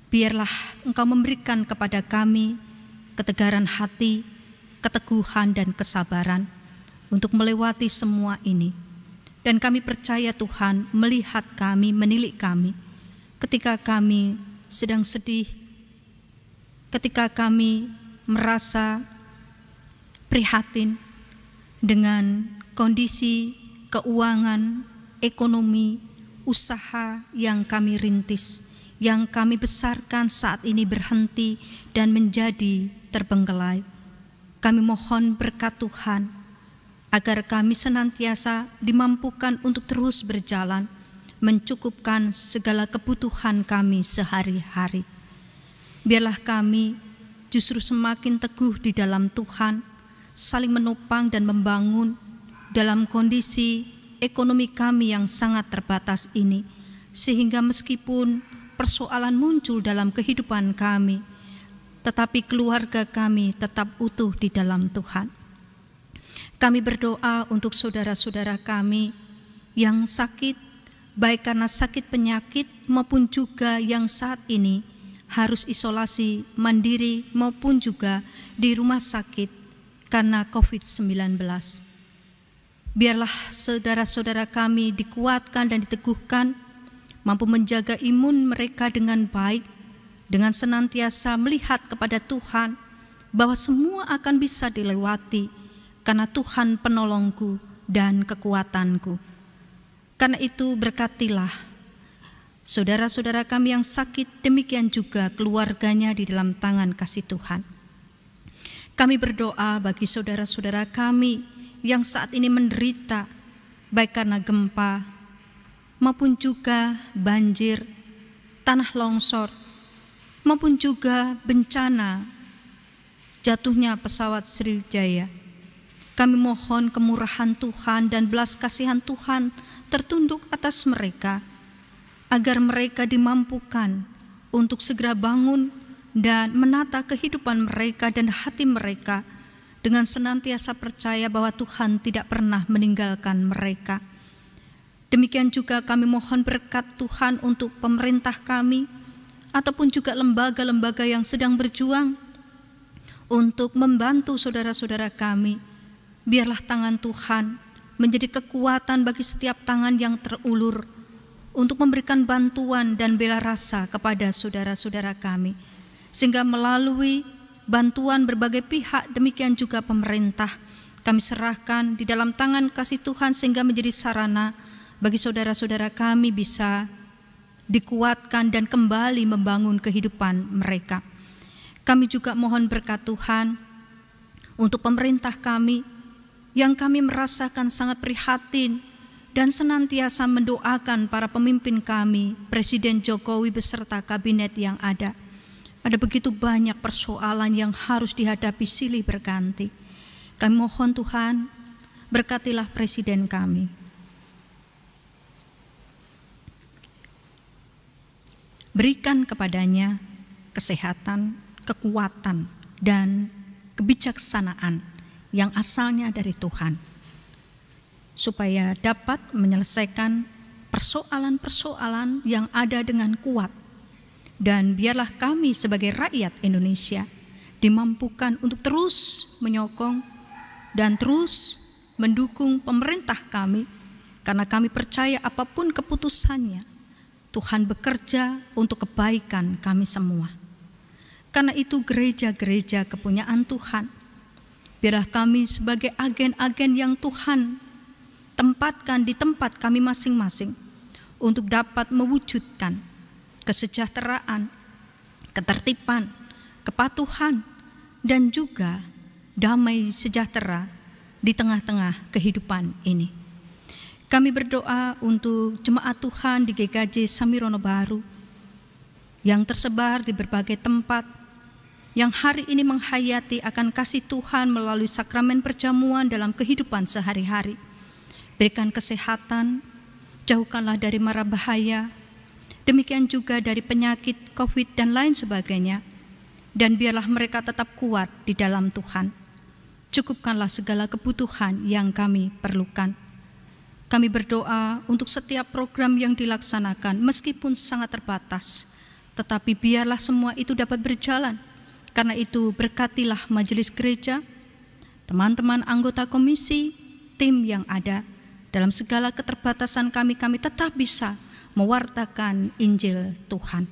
S3: biarlah Engkau memberikan kepada kami ketegaran hati, keteguhan dan kesabaran untuk melewati semua ini. Dan kami percaya Tuhan melihat kami, menilik kami ketika kami sedang sedih, ketika kami merasa prihatin dengan kondisi keuangan, ekonomi, usaha yang kami rintis, yang kami besarkan saat ini berhenti dan menjadi terbengkelai. Kami mohon berkat Tuhan agar kami senantiasa dimampukan untuk terus berjalan, mencukupkan segala kebutuhan kami sehari-hari. Biarlah kami justru semakin teguh di dalam Tuhan, saling menopang dan membangun dalam kondisi ekonomi kami yang sangat terbatas ini, sehingga meskipun persoalan muncul dalam kehidupan kami, tetapi keluarga kami tetap utuh di dalam Tuhan. Kami berdoa untuk saudara-saudara kami yang sakit, baik karena sakit penyakit maupun juga yang saat ini harus isolasi mandiri maupun juga di rumah sakit karena COVID-19. Biarlah saudara-saudara kami dikuatkan dan diteguhkan, mampu menjaga imun mereka dengan baik, dengan senantiasa melihat kepada Tuhan bahwa semua akan bisa dilewati karena Tuhan penolongku dan kekuatanku. Karena itu berkatilah saudara-saudara kami yang sakit, demikian juga keluarganya di dalam tangan kasih Tuhan. Kami berdoa bagi saudara-saudara kami yang saat ini menderita, baik karena gempa, maupun juga banjir, tanah longsor, maupun juga bencana jatuhnya pesawat Sriwijaya. Kami mohon kemurahan Tuhan dan belas kasihan Tuhan tertunduk atas mereka, agar mereka dimampukan untuk segera bangun dan menata kehidupan mereka dan hati mereka dengan senantiasa percaya bahwa Tuhan tidak pernah meninggalkan mereka. Demikian juga kami mohon berkat Tuhan untuk pemerintah kami ataupun juga lembaga-lembaga yang sedang berjuang untuk membantu saudara-saudara kami. Biarlah tangan Tuhan menjadi kekuatan bagi setiap tangan yang terulur untuk memberikan bantuan dan bela rasa kepada saudara-saudara kami, sehingga melalui bantuan berbagai pihak, demikian juga pemerintah, kami serahkan di dalam tangan kasih Tuhan sehingga menjadi sarana bagi saudara-saudara kami bisa dikuatkan dan kembali membangun kehidupan mereka. Kami juga mohon berkat Tuhan untuk pemerintah kami yang kami merasakan sangat prihatin dan senantiasa mendoakan para pemimpin kami, Presiden Jokowi beserta kabinet yang ada. Ada begitu banyak persoalan yang harus dihadapi silih berganti. Kami mohon Tuhan, berkatilah Presiden kami. Berikan kepadanya kesehatan, kekuatan, dan kebijaksanaan yang asalnya dari Tuhan, supaya dapat menyelesaikan persoalan-persoalan yang ada dengan kuat. Dan biarlah kami sebagai rakyat Indonesia dimampukan untuk terus menyokong dan terus mendukung pemerintah kami, karena kami percaya apapun keputusannya, Tuhan bekerja untuk kebaikan kami semua. Karena itu gereja-gereja kepunyaan Tuhan, biarlah kami sebagai agen-agen yang Tuhan tempatkan di tempat kami masing-masing untuk dapat mewujudkan kesejahteraan, ketertiban, kepatuhan, dan juga damai sejahtera di tengah-tengah kehidupan ini. Kami berdoa untuk jemaat Tuhan di GKJ Samirono Baru yang tersebar di berbagai tempat, yang hari ini menghayati akan kasih Tuhan melalui sakramen perjamuan dalam kehidupan sehari-hari. Berikan kesehatan, jauhkanlah dari mara bahaya, demikian juga dari penyakit COVID dan lain sebagainya, dan biarlah mereka tetap kuat di dalam Tuhan. Cukupkanlah segala kebutuhan yang kami perlukan. Kami berdoa untuk setiap program yang dilaksanakan, meskipun sangat terbatas, tetapi biarlah semua itu dapat berjalan. Karena itu berkatilah majelis gereja, teman-teman anggota komisi, tim yang ada. Dalam segala keterbatasan kami tetap bisa mewartakan Injil Tuhan.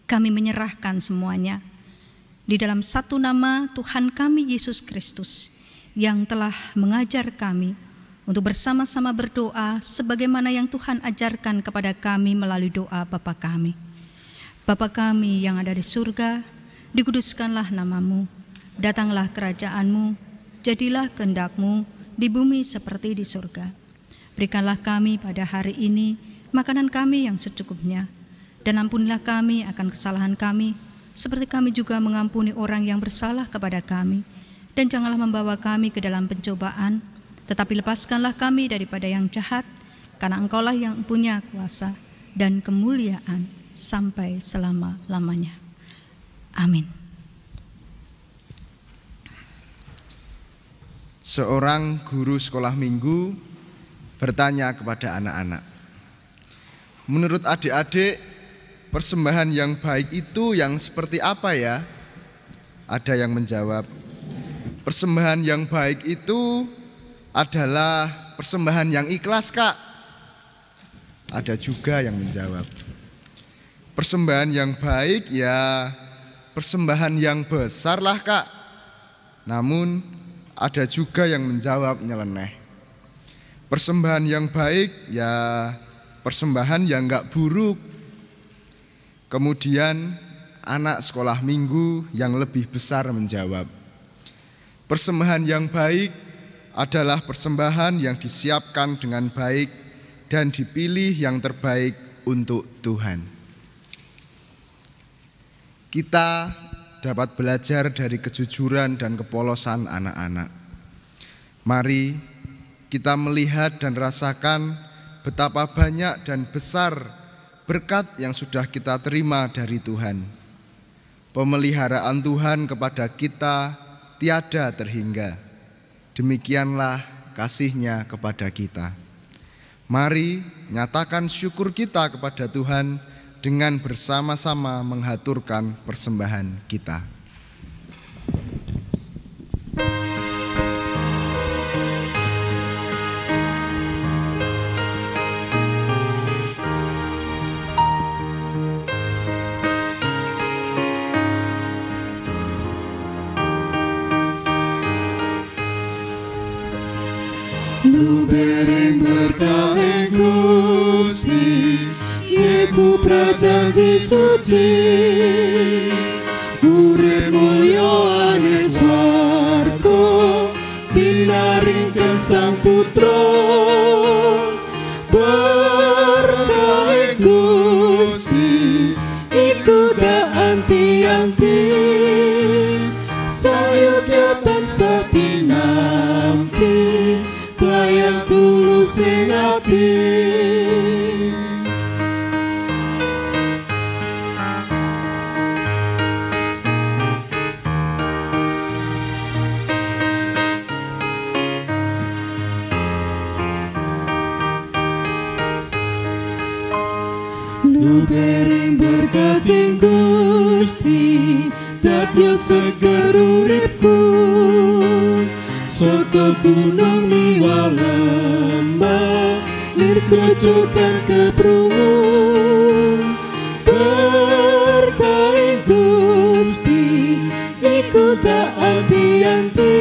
S3: Kami menyerahkan semuanya di dalam satu nama Tuhan kami Yesus Kristus, yang telah mengajar kami untuk bersama-sama berdoa sebagaimana yang Tuhan ajarkan kepada kami melalui doa Bapa kami. Bapa kami yang ada di surga, dikuduskanlah namamu, datanglah kerajaanmu, jadilah kehendak-Mu di bumi seperti di surga. Berikanlah kami pada hari ini makanan kami yang secukupnya, dan ampunilah kami akan kesalahan kami, seperti kami juga mengampuni orang yang bersalah kepada kami. Dan janganlah membawa kami ke dalam pencobaan, tetapi lepaskanlah kami daripada yang jahat, karena Engkaulah yang punya kuasa dan kemuliaan sampai selama-lamanya. Amin.
S1: Seorang guru sekolah minggu bertanya kepada anak-anak, menurut adik-adik, persembahan yang baik itu yang seperti apa ya? Ada yang menjawab, persembahan yang baik itu adalah persembahan yang ikhlas, Kak. Ada juga yang menjawab, persembahan yang baik ya persembahan yang besar lah, Kak. Namun ada juga yang menjawab nyeleneh, persembahan yang baik ya persembahan yang gak buruk. Kemudian anak sekolah minggu yang lebih besar menjawab, persembahan yang baik adalah persembahan yang disiapkan dengan baik dan dipilih yang terbaik untuk Tuhan. Kita dapat belajar dari kejujuran dan kepolosan anak-anak. Mari kita melihat dan rasakan betapa banyak dan besar berkat yang sudah kita terima dari Tuhan. Pemeliharaan Tuhan kepada kita tiada terhingga. Demikianlah kasih-Nya kepada kita. Mari nyatakan syukur kita kepada Tuhan dengan bersama-sama menghaturkan persembahan kita.
S2: Lubering berkah Gusti, iku prajanji suci, urip mulya ane swarga, pinaringken Sang Putra. Berkah Gusti, iku dak anti-anti, sayogya tansah tinampi, pelayan tulus ing ati. Lubering berkah sing Gusti, dadya seger uripku, saka gunung miwah lembah, lir grojogan keprungu. Berkah Gusti, iku tak anti-anti,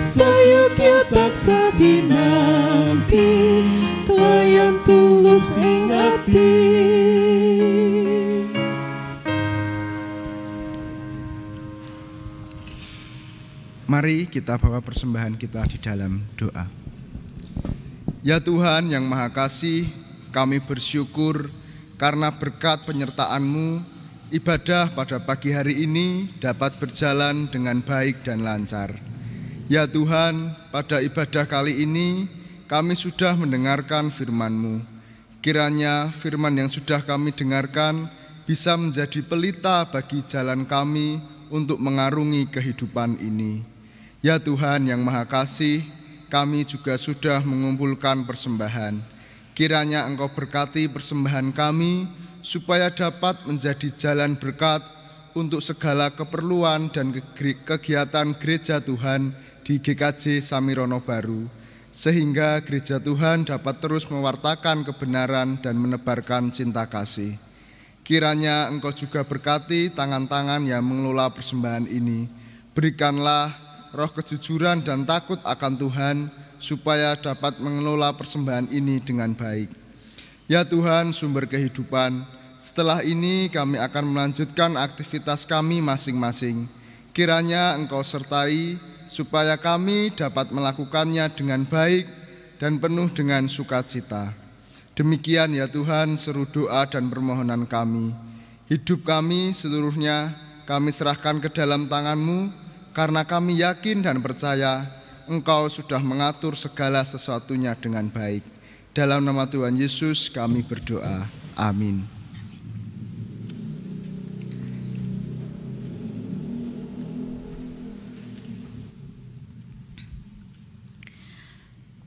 S2: sayogya tansah tinampi, pelayan tulus ing ati.
S1: Mari kita bawa persembahan kita di dalam doa. Ya Tuhan yang Maha Kasih, kami bersyukur karena berkat penyertaan-Mu, ibadah pada pagi hari ini dapat berjalan dengan baik dan lancar. Ya Tuhan, pada ibadah kali ini kami sudah mendengarkan firman-Mu. Kiranya firman yang sudah kami dengarkan bisa menjadi pelita bagi jalan kami untuk mengarungi kehidupan ini. Ya Tuhan yang Maha Kasih, kami juga sudah mengumpulkan persembahan. Kiranya Engkau berkati persembahan kami, supaya dapat menjadi jalan berkat untuk segala keperluan dan kegiatan gereja Tuhan di GKJ Samirono Baru, sehingga gereja Tuhan dapat terus mewartakan kebenaran dan menebarkan cinta kasih. Kiranya Engkau juga berkati tangan-tangan yang mengelola persembahan ini. Berikanlah roh kejujuran dan takut akan Tuhan, supaya dapat mengelola persembahan ini dengan baik. Ya Tuhan, sumber kehidupan, setelah ini kami akan melanjutkan aktivitas kami masing-masing. Kiranya Engkau sertai, supaya kami dapat melakukannya dengan baik dan penuh dengan sukacita. Demikian ya Tuhan seru doa dan permohonan kami. Hidup kami seluruhnya kami serahkan ke dalam tangan-Mu, karena kami yakin dan percaya Engkau sudah mengatur segala sesuatunya dengan baik. Dalam nama Tuhan Yesus kami berdoa. Amin.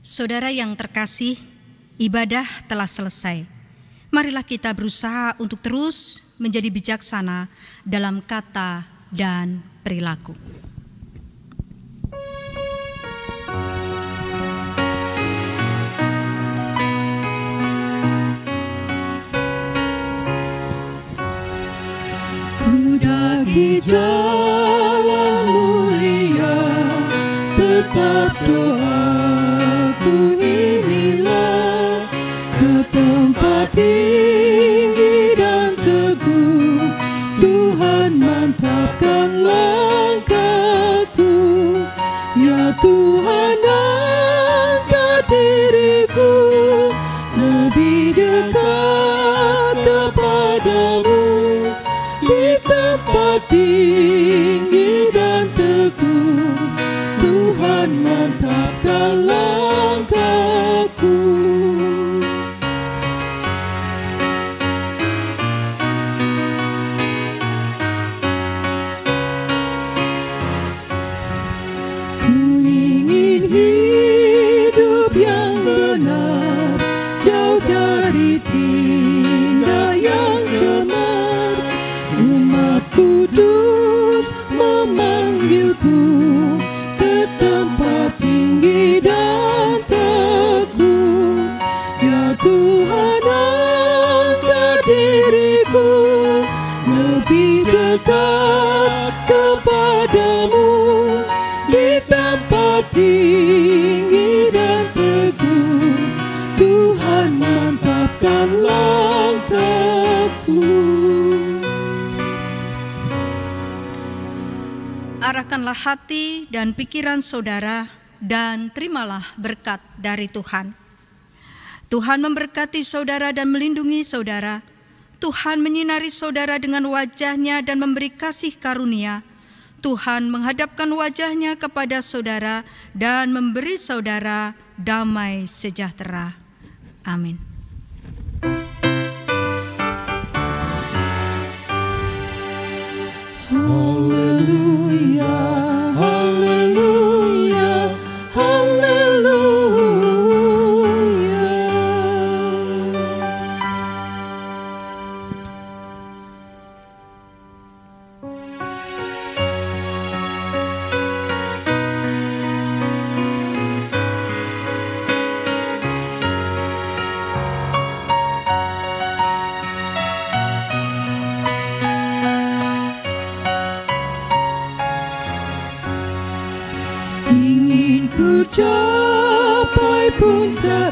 S3: Saudara yang terkasih, ibadah telah selesai. Marilah kita berusaha untuk terus menjadi bijaksana dalam kata dan perilaku.
S2: Kudaki jalan mulia, tetap doaku inilah, ke tempat tinggi dan teguh, Tuhan mantapkan langkahku. Ya Tuhan, angkat diriku lebih dekat kepadamu, di tempat tinggi dan teguh, Tuhan mantapkan langkahku. Ku ingin hidup yang benar, jauh dari tindak yang cemar. Umat kudus memanggilku ke tempat tinggi dan teguh. Ya Tuhan, angkat diriku lebih dekat kepadamu, di tempat tinggi
S3: arahkanlah hati dan pikiran saudara dan terimalah berkat dari Tuhan. Tuhan memberkati saudara dan melindungi saudara. Tuhan menyinari saudara dengan wajah-Nya dan memberi kasih karunia. Tuhan menghadapkan wajah-Nya kepada saudara dan memberi saudara damai sejahtera. Amin.
S2: Haleluya, haleluya, haleluya. Ingin ku capai puncak